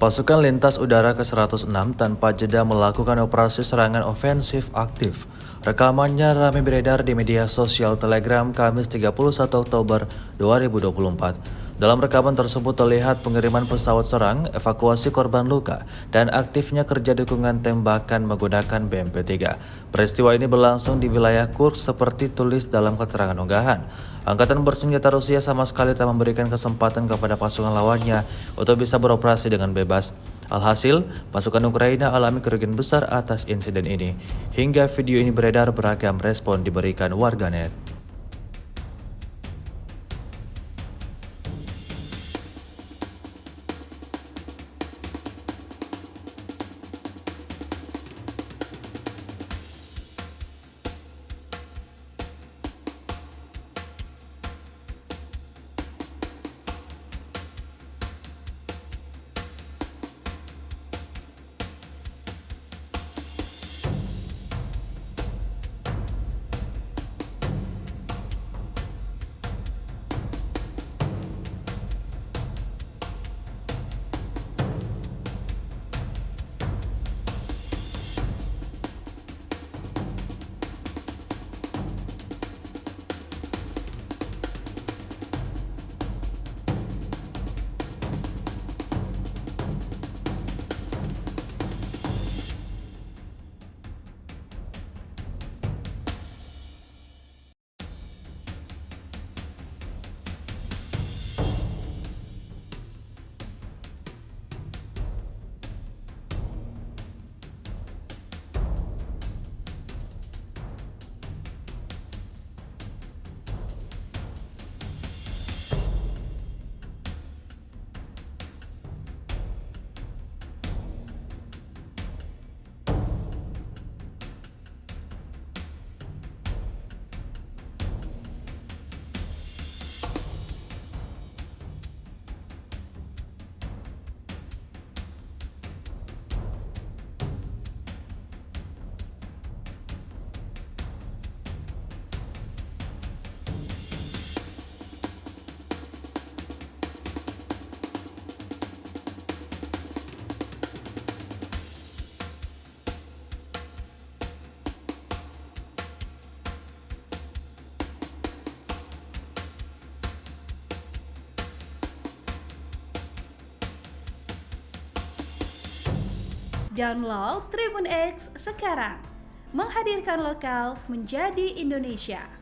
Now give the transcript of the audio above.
Pasukan lintas udara ke-106 tanpa jeda melakukan operasi serangan ofensif aktif. Rekamannya ramai beredar di media sosial Telegram Kamis 31 Oktober 2024. Dalam rekaman tersebut terlihat pengiriman pesawat serang, evakuasi korban luka, dan aktifnya kerja dukungan tembakan menggunakan BMP-3. Peristiwa ini berlangsung di wilayah Kursk seperti tulis dalam keterangan unggahan. Angkatan bersenjata Rusia sama sekali tak memberikan kesempatan kepada pasukan lawannya untuk bisa beroperasi dengan bebas. Alhasil, pasukan Ukraina alami kerugian besar atas insiden ini. Hingga video ini beredar, beragam respon diberikan warganet. Download Tribun X sekarang, menghadirkan lokal menjadi Indonesia.